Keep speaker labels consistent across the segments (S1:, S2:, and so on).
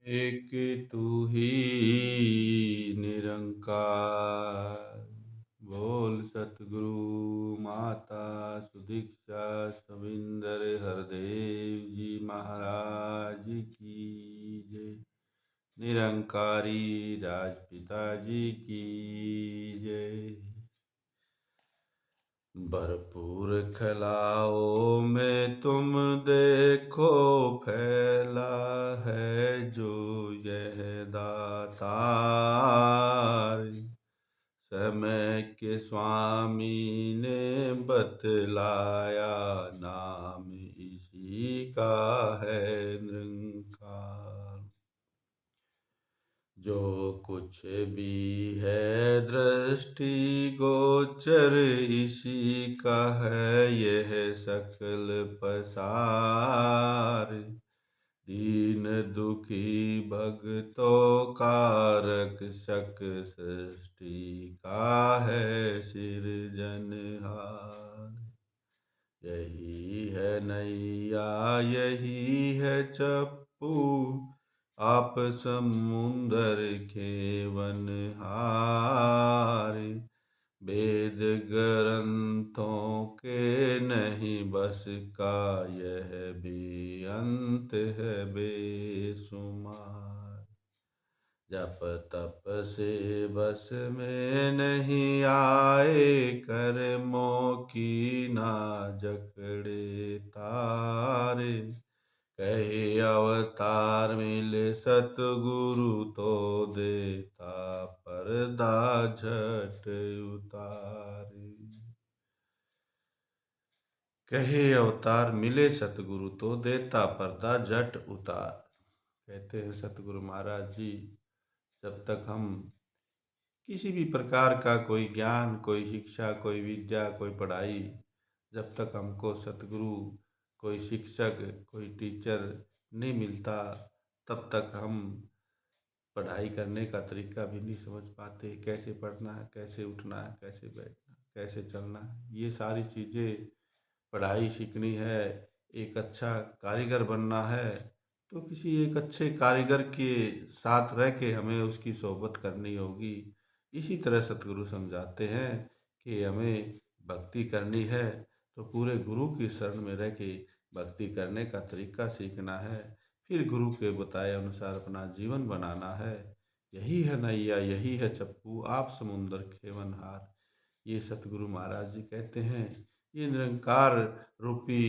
S1: एक तू ही निरंकार। बोल सतगुरु माता सुदीक्षा सविंदर हरदेव जी महाराज की जय। निरंकारी राजपिता जी की जय। भरपूर खलाओ में तुम देखो फैला है जो यह दातार। समय के स्वामी ने बतलाया नाम इसी का है निरंकार। जो कुछ भी है दृष्टि गोचर इसी का है यह सकल पसार। दीन दुखी भक्तों का रक्षक सृष्टि का है सिरजनहार। यही है नैया यही है चप्पू आप समुंदर खेवनहार। वेद ग्रंथों के नहीं बस का यह बेअंत है बेशुमार। जप तप से बस में नहीं आए कर्मों की ना जकड़े तारे। कहे अवतार मिले सतगुरु तो देता पर्दा झट उतारे। कहे अवतार मिले सतगुरु तो देता पर्दा झट उतार। कहते हैं सतगुरु महाराज जी, जब तक हम किसी भी प्रकार का कोई ज्ञान कोई शिक्षा कोई विद्या कोई पढ़ाई, जब तक हमको सतगुरु कोई शिक्षक कोई टीचर नहीं मिलता तब तक हम पढ़ाई करने का तरीका भी नहीं समझ पाते। कैसे पढ़ना है, कैसे उठना है, कैसे बैठना, कैसे चलना है, ये सारी चीज़ें पढ़ाई सीखनी है। एक अच्छा कारीगर बनना है तो किसी एक अच्छे कारीगर के साथ रह के हमें उसकी सोहबत करनी होगी। इसी तरह सतगुरु समझाते हैं कि हमें भक्ति करनी है तो पूरे गुरु की शरण में रह के भक्ति करने का तरीका सीखना है। फिर गुरु के बताए अनुसार अपना जीवन बनाना है। यही है नैया यही है चप्पू आप समुंदर खेवनहार। ये सतगुरु महाराज जी कहते हैं ये निरंकार रूपी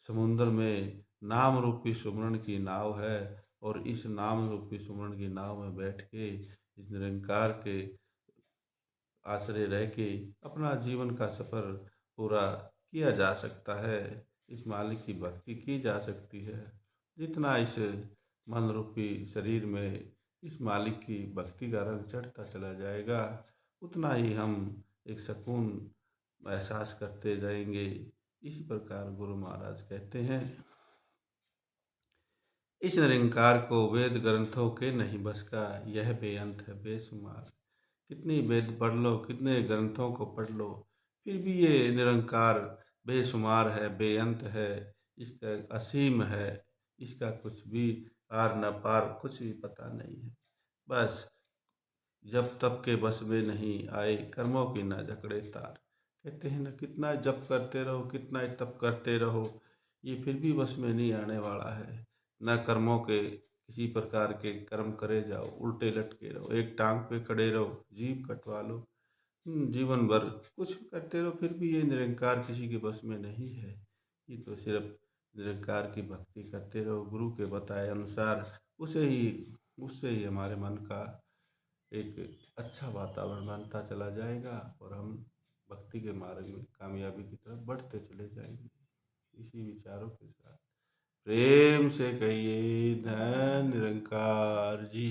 S1: समुद्र में नाम रूपी सुमरन की नाव है और इस नाम रूपी सुमरन की नाव में बैठ के इस निरंकार के आश्रय रह के अपना जीवन का सफ़र पूरा किया जा सकता है। इस मालिक की भक्ति की जा सकती है। जितना इस मन रूपी शरीर में इस मालिक की भक्ति का रंग चढ़ता चला जाएगा उतना ही हम एक सुकून एहसास करते जाएंगे। इसी प्रकार गुरु महाराज कहते हैं इस निरंकार को वेद ग्रंथों के नहीं बस का यह बेअंत है बेशुमार। कितनी वेद पढ़ लो कितने ग्रंथों को पढ़ लो फिर भी ये निरंकार बेशुमार है बेअंत है। इसका असीम है। इसका कुछ भी आर न पार कुछ भी पता नहीं है। बस जब तप के बस में नहीं आए कर्मों की न जकड़े तार। कहते हैं ना कितना जप करते रहो कितना तप करते रहो ये फिर भी बस में नहीं आने वाला है। न कर्मों के किसी प्रकार के कर्म करे जाओ उल्टे लटके रहो एक टांग पे खड़े रहो जीभ कटवा लो। जीवन भर कुछ करते रहो फिर भी ये निरंकार किसी के बस में नहीं है। ये तो सिर्फ निरंकार की भक्ति करते रहो गुरु के बताए अनुसार उसे ही उससे ही हमारे मन का एक अच्छा वातावरण बनता चला जाएगा और हम भक्ति के मार्ग में कामयाबी की तरफ बढ़ते चले जाएंगे। इसी विचारों के साथ प्रेम से कहिए धन निरंकार जी।